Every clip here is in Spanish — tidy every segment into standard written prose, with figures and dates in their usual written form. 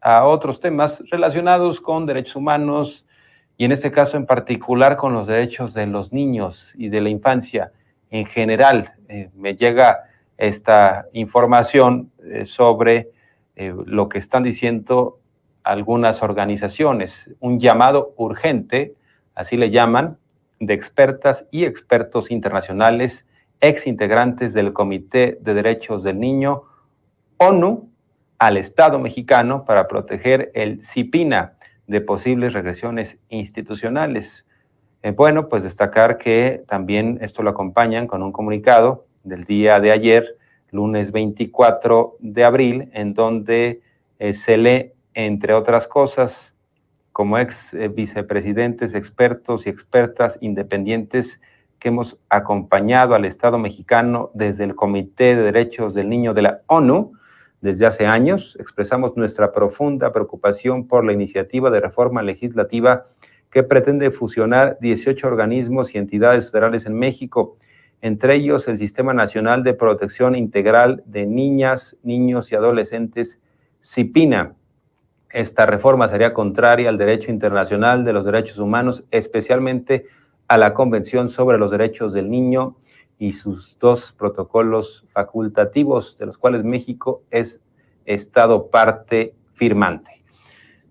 A otros temas relacionados con derechos humanos y en este caso en particular con los derechos de los niños y de la infancia en general. Me llega esta información sobre lo que están diciendo algunas organizaciones, un llamado urgente, así le llaman, de expertas y expertos internacionales, ex integrantes del Comité de Derechos del Niño, ONU, al Estado mexicano para proteger el CIPINA de posibles regresiones institucionales. Bueno, pues destacar que también esto lo acompañan con un comunicado del día de ayer, lunes 24 de abril, en donde se lee, entre otras cosas, como ex vicepresidentes, expertos y expertas independientes que hemos acompañado al Estado mexicano desde el Comité de Derechos del Niño de la ONU. Desde hace años expresamos nuestra profunda preocupación por la iniciativa de reforma legislativa que pretende fusionar 18 organismos y entidades federales en México, entre ellos el Sistema Nacional de Protección Integral de Niñas, Niños y Adolescentes, CIPINA. Esta reforma sería contraria al derecho internacional de los derechos humanos, especialmente a la Convención sobre los Derechos del Niño y sus dos protocolos facultativos, de los cuales México es Estado parte firmante.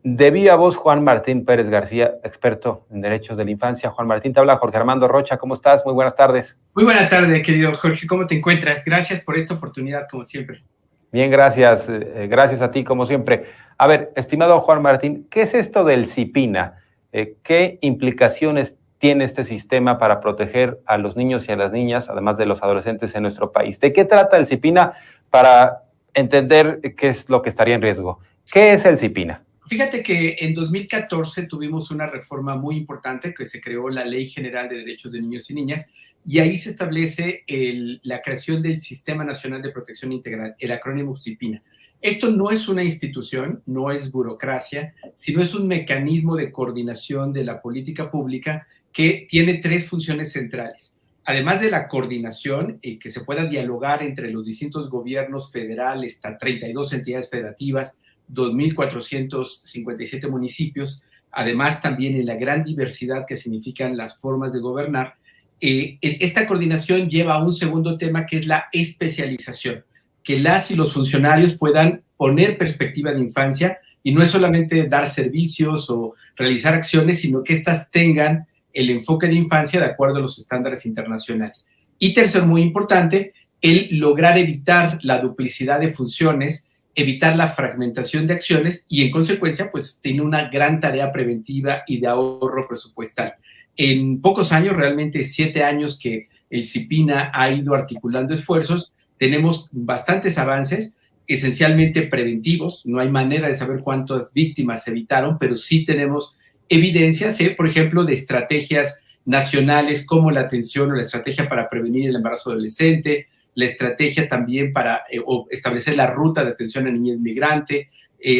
De viva voz, Juan Martín Pérez García, experto en derechos de la infancia. Juan Martín, te habla Jorge Armando Rocha, ¿cómo estás? Muy buenas tardes. Muy buena tarde, querido Jorge, ¿cómo te encuentras? Gracias por esta oportunidad, como siempre. Bien, gracias. Gracias a ti, como siempre. A ver, estimado Juan Martín, ¿qué es esto del CIPINA? ¿Qué implicaciones tiene este sistema para proteger a los niños y a las niñas, además de los adolescentes en nuestro país? ¿De qué trata el CIPINA para entender qué es lo que estaría en riesgo? ¿Qué es el CIPINA? Fíjate que en 2014 tuvimos una reforma muy importante que se creó la Ley General de Derechos de Niños y Niñas y ahí se establece la creación del Sistema Nacional de Protección Integral, el acrónimo CIPINA. Esto no es una institución, no es burocracia, sino es un mecanismo de coordinación de la política pública que tiene tres funciones centrales. Además de la coordinación, que se pueda dialogar entre los distintos gobiernos federales, 32 entidades federativas, 2.457 municipios, además también en la gran diversidad que significan las formas de gobernar. Esta coordinación lleva a un segundo tema que es la especialización, que las y los funcionarios puedan poner perspectiva de infancia y no es solamente dar servicios o realizar acciones, sino que éstas tengan el enfoque de infancia de acuerdo a los estándares internacionales. Y tercero, muy importante, el lograr evitar la duplicidad de funciones, evitar la fragmentación de acciones y en consecuencia pues tiene una gran tarea preventiva y de ahorro presupuestal. En pocos años, realmente 7 años que el CIPINA ha ido articulando esfuerzos, tenemos bastantes avances, esencialmente preventivos, no hay manera de saber cuántas víctimas se evitaron, pero sí tenemos evidencias, por ejemplo, de estrategias nacionales como la atención o la estrategia para prevenir el embarazo adolescente, la estrategia también para establecer la ruta de atención a niñez migrante,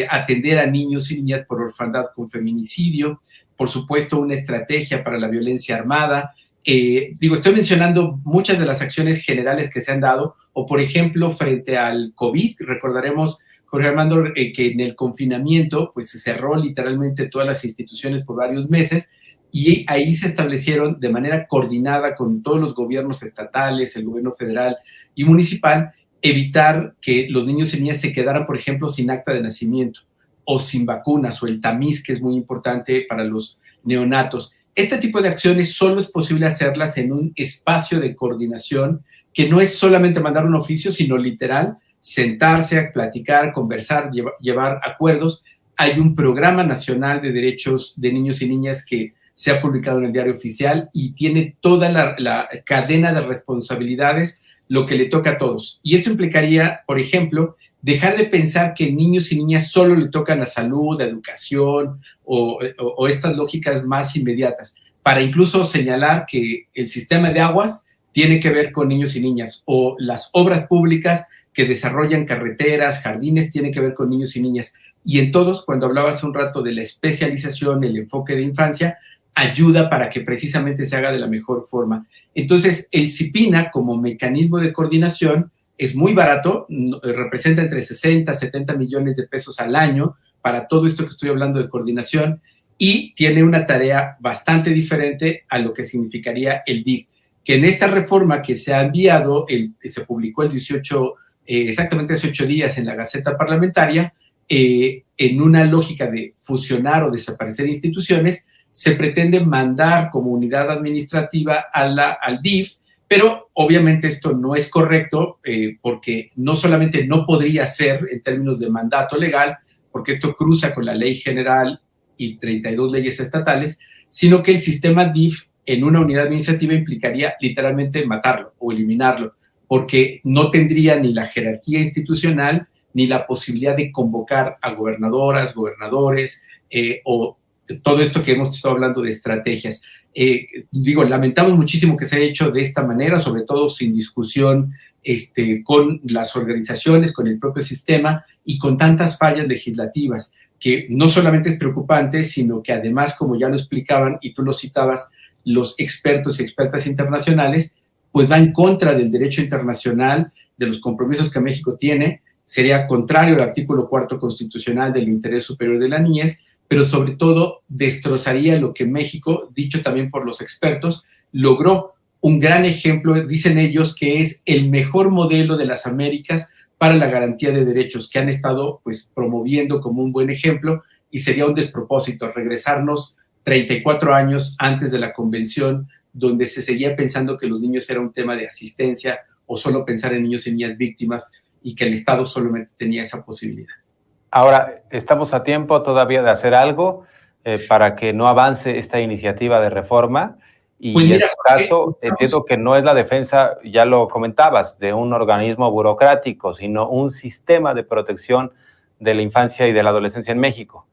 atender a niños y niñas por orfandad con feminicidio, por supuesto una estrategia para la violencia armada. Estoy mencionando muchas de las acciones generales que se han dado, o por ejemplo, frente al COVID, recordaremos, Jorge Armando, que en el confinamiento pues se cerró literalmente todas las instituciones por varios meses y ahí se establecieron de manera coordinada con todos los gobiernos estatales, el gobierno federal y municipal, evitar que los niños y niñas se quedaran, por ejemplo, sin acta de nacimiento o sin vacunas o el tamiz, que es muy importante para los neonatos. Este tipo de acciones solo es posible hacerlas en un espacio de coordinación que no es solamente mandar un oficio, sino literal, sentarse a platicar, conversar, llevar acuerdos. Hay un programa nacional de derechos de niños y niñas que se ha publicado en el Diario Oficial y tiene toda la cadena de responsabilidades, lo que le toca a todos. Y esto implicaría, por ejemplo, dejar de pensar que niños y niñas solo le tocan a salud, a educación o estas lógicas más inmediatas, para incluso señalar que el sistema de aguas tiene que ver con niños y niñas, o las obras públicas que desarrollan carreteras, jardines, tienen que ver con niños y niñas. Y en todos, cuando hablaba hace un rato de la especialización, el enfoque de infancia, ayuda para que precisamente se haga de la mejor forma. Entonces, el CIPINA, como mecanismo de coordinación, es muy barato, representa entre 60 a 70 millones de pesos al año para todo esto que estoy hablando de coordinación, y tiene una tarea bastante diferente a lo que significaría el DIF, que en esta reforma que se ha enviado, se publicó el 18, exactamente hace 8 días en la Gaceta Parlamentaria, en una lógica de fusionar o desaparecer instituciones, se pretende mandar como unidad administrativa al DIF, pero obviamente esto no es correcto, porque no solamente no podría ser en términos de mandato legal, porque esto cruza con la ley general y 32 leyes estatales, sino que el sistema DIF en una unidad administrativa implicaría literalmente matarlo o eliminarlo, porque no tendría ni la jerarquía institucional ni la posibilidad de convocar a gobernadoras, gobernadores, o todo esto que hemos estado hablando de estrategias. Lamentamos muchísimo que se haya hecho de esta manera, sobre todo sin discusión con las organizaciones, con el propio sistema y con tantas fallas legislativas, que no solamente es preocupante, sino que además, como ya lo explicaban y tú lo citabas, los expertos y expertas internacionales, pues va en contra del derecho internacional, de los compromisos que México tiene, sería contrario al artículo 4 constitucional del interés superior de la niñez, pero sobre todo destrozaría lo que México, dicho también por los expertos, logró. Un gran ejemplo, dicen ellos, que es el mejor modelo de las Américas para la garantía de derechos, que han estado pues promoviendo como un buen ejemplo, y sería un despropósito regresarnos 34 años antes de la convención, donde se seguía pensando que los niños era un tema de asistencia o solo pensar en niños y niñas víctimas, y que el Estado solamente tenía esa posibilidad. Ahora, estamos a tiempo todavía de hacer algo para que no avance esta iniciativa de reforma. Y pues mira, en tu caso, entiendo que no es la defensa, ya lo comentabas, de un organismo burocrático, sino un sistema de protección de la infancia y de la adolescencia en México.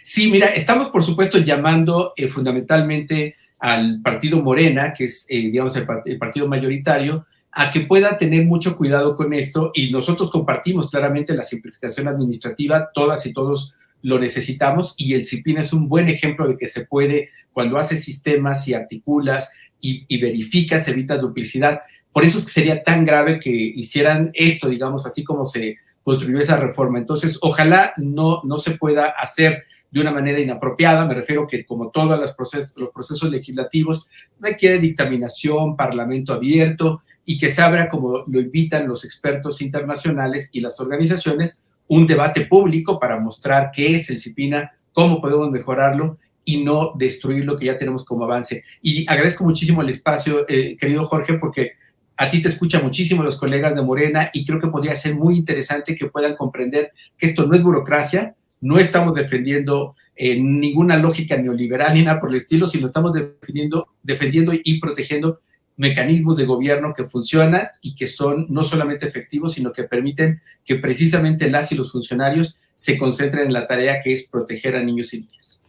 Sí, mira, estamos por supuesto llamando fundamentalmente al partido Morena, que es, digamos, el partido mayoritario, a que pueda tener mucho cuidado con esto, y nosotros compartimos claramente la simplificación administrativa, todas y todos lo necesitamos, y el CIPINA es un buen ejemplo de que se puede, cuando haces sistemas y articulas y verificas, evitas duplicidad. Por eso es que sería tan grave que hicieran esto, digamos, así como se construyó esa reforma. Entonces, ojalá no se pueda hacer de una manera inapropiada. Me refiero que, como todos los procesos legislativos, requiere dictaminación, parlamento abierto, y que se abra, como lo invitan los expertos internacionales y las organizaciones, un debate público para mostrar qué es el CIPINA, cómo podemos mejorarlo y no destruir lo que ya tenemos como avance. Y agradezco muchísimo el espacio, querido Jorge, porque a ti te escuchan muchísimo los colegas de Morena, y creo que podría ser muy interesante que puedan comprender que esto no es burocracia, no estamos defendiendo ninguna lógica neoliberal ni nada por el estilo, sino estamos defendiendo y protegiendo mecanismos de gobierno que funcionan y que son no solamente efectivos, sino que permiten que precisamente las y los funcionarios se concentren en la tarea que es proteger a niños y niñas.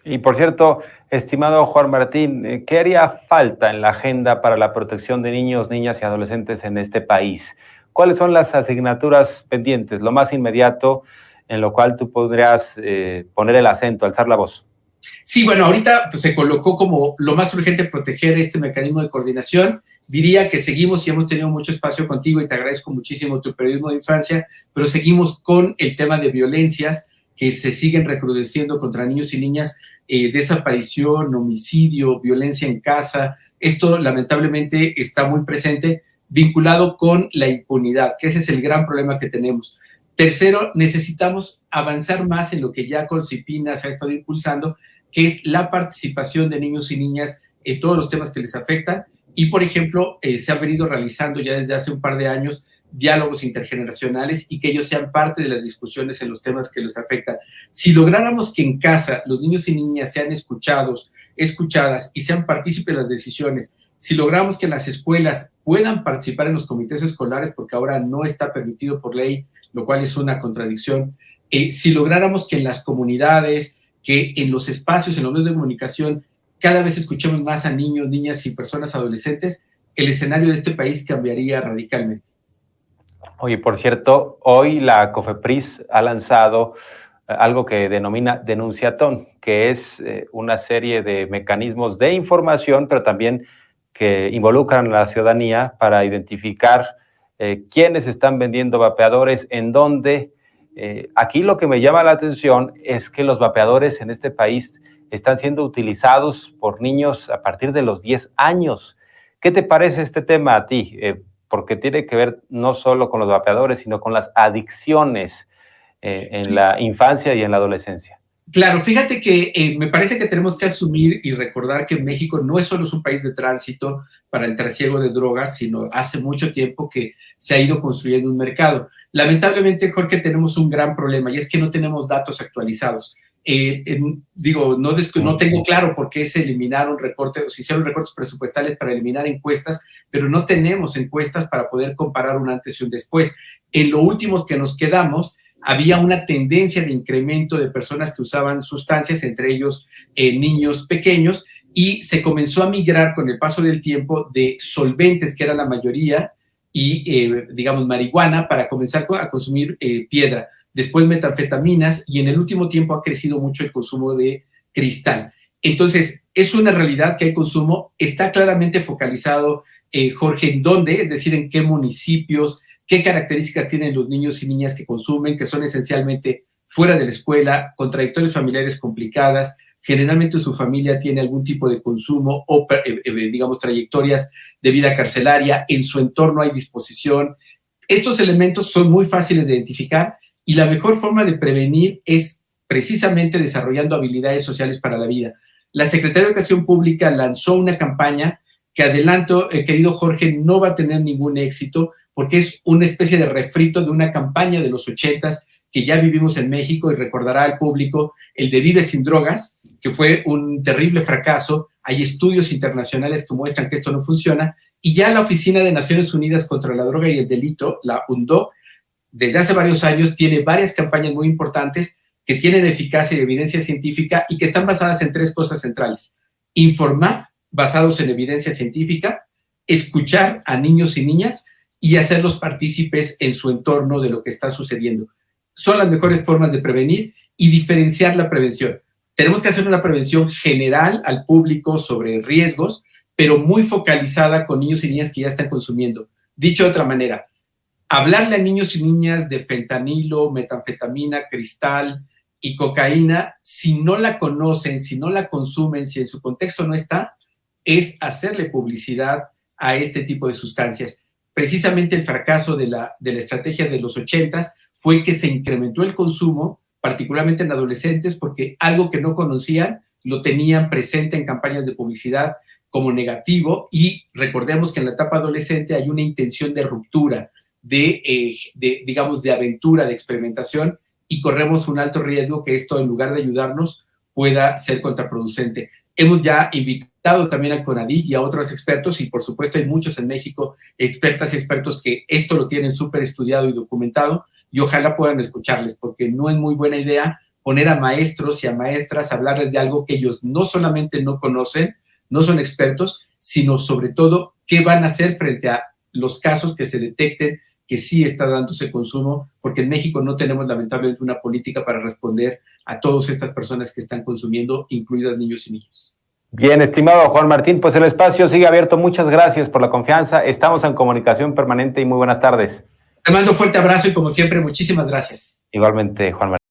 Y por cierto, estimado Juan Martín, ¿qué haría falta en la agenda para la protección de niños, niñas y adolescentes en este país? ¿Cuáles son las asignaturas pendientes, lo más inmediato en lo cual tú podrías poner el acento, alzar la voz? Sí, bueno, ahorita pues, se colocó como lo más urgente proteger este mecanismo de coordinación. Diría que seguimos, y hemos tenido mucho espacio contigo, y te agradezco muchísimo tu periodismo de infancia, pero seguimos con el tema de violencias que se siguen recrudeciendo contra niños y niñas, desaparición, homicidio, violencia en casa. Esto lamentablemente está muy presente, vinculado con la impunidad, que ese es el gran problema que tenemos. Tercero, necesitamos avanzar más en lo que ya con CIPINA se ha estado impulsando, que es la participación de niños y niñas en todos los temas que les afectan. Y, por ejemplo, se han venido realizando ya desde hace un par de años diálogos intergeneracionales, y que ellos sean parte de las discusiones en los temas que les afectan. Si lográramos que en casa los niños y niñas sean escuchadas y sean partícipes de las decisiones, si logramos que las escuelas puedan participar en los comités escolares, porque ahora no está permitido por ley, lo cual es una contradicción, si lográramos que en las comunidades, que en los espacios, en los medios de comunicación, cada vez escuchemos más a niños, niñas y personas adolescentes, el escenario de este país cambiaría radicalmente. Oye, por cierto, hoy la COFEPRIS ha lanzado algo que denomina Denunciatón, que es una serie de mecanismos de información, pero también que involucran a la ciudadanía para identificar quiénes están vendiendo vapeadores, en dónde. Aquí lo que me llama la atención es que los vapeadores en este país están siendo utilizados por niños a partir de los 10 años. ¿Qué te parece este tema a ti? Porque tiene que ver no solo con los vapeadores, sino con las adicciones en la infancia y en la adolescencia. Claro, fíjate que me parece que tenemos que asumir y recordar que México no es solo un país de tránsito para el trasiego de drogas, sino hace mucho tiempo que se ha ido construyendo un mercado. Lamentablemente, Jorge, tenemos un gran problema y es que no tenemos datos actualizados. No tengo claro por qué se eliminaron recortes, o se hicieron recortes presupuestales para eliminar encuestas, pero no tenemos encuestas para poder comparar un antes y un después. En lo último que nos quedamos, había una tendencia de incremento de personas que usaban sustancias, entre ellos niños pequeños, y se comenzó a migrar con el paso del tiempo de solventes, que era la mayoría, y marihuana, para comenzar a consumir piedra, después metanfetaminas, y en el último tiempo ha crecido mucho el consumo de cristal. Entonces, es una realidad que hay consumo, está claramente focalizado, Jorge, ¿en dónde? Es decir, en qué municipios, qué características tienen los niños y niñas que consumen, que son esencialmente fuera de la escuela, con trayectorias familiares complicadas, generalmente su familia tiene algún tipo de consumo o, trayectorias de vida carcelaria, en su entorno hay disposición. Estos elementos son muy fáciles de identificar y la mejor forma de prevenir es precisamente desarrollando habilidades sociales para la vida. La Secretaría de Educación Pública lanzó una campaña que, adelanto, querido Jorge, no va a tener ningún éxito, porque es una especie de refrito de una campaña de los 80s que ya vivimos en México, y recordará al público el de Vive sin drogas, que fue un terrible fracaso. Hay estudios internacionales que muestran que esto no funciona, y ya la Oficina de Naciones Unidas contra la Droga y el Delito, la UNODC, desde hace varios años tiene varias campañas muy importantes que tienen eficacia y evidencia científica y que están basadas en 3 cosas centrales: informar, basados en evidencia científica; escuchar a niños y niñas y hacerlos partícipes en su entorno de lo que está sucediendo. Son las mejores formas de prevenir y diferenciar la prevención. Tenemos que hacer una prevención general al público sobre riesgos, pero muy focalizada con niños y niñas que ya están consumiendo. Dicho de otra manera, hablarle a niños y niñas de fentanilo, metanfetamina, cristal y cocaína, si no la conocen, si no la consumen, si en su contexto no está, es hacerle publicidad a este tipo de sustancias. Precisamente el fracaso de la estrategia de los 80s fue que se incrementó el consumo, particularmente en adolescentes, porque algo que no conocían lo tenían presente en campañas de publicidad como negativo, y recordemos que en la etapa adolescente hay una intención de ruptura, de aventura, de experimentación, y corremos un alto riesgo que esto, en lugar de ayudarnos, pueda ser contraproducente. Hemos ya invitado también al CONADIC y a otros expertos, y por supuesto hay muchos en México, expertas y expertos que esto lo tienen súper estudiado y documentado, y ojalá puedan escucharles, porque no es muy buena idea poner a maestros y a maestras a hablarles de algo que ellos no solamente no conocen, no son expertos, sino sobre todo qué van a hacer frente a los casos que se detecten que sí está dándose consumo, porque en México no tenemos lamentablemente una política para responder a todas estas personas que están consumiendo, incluidas niños y niñas. Bien, estimado Juan Martín, pues el espacio sigue abierto. Muchas gracias por la confianza. Estamos en comunicación permanente y muy buenas tardes. Te mando un fuerte abrazo y, como siempre, muchísimas gracias. Igualmente, Juan Martín.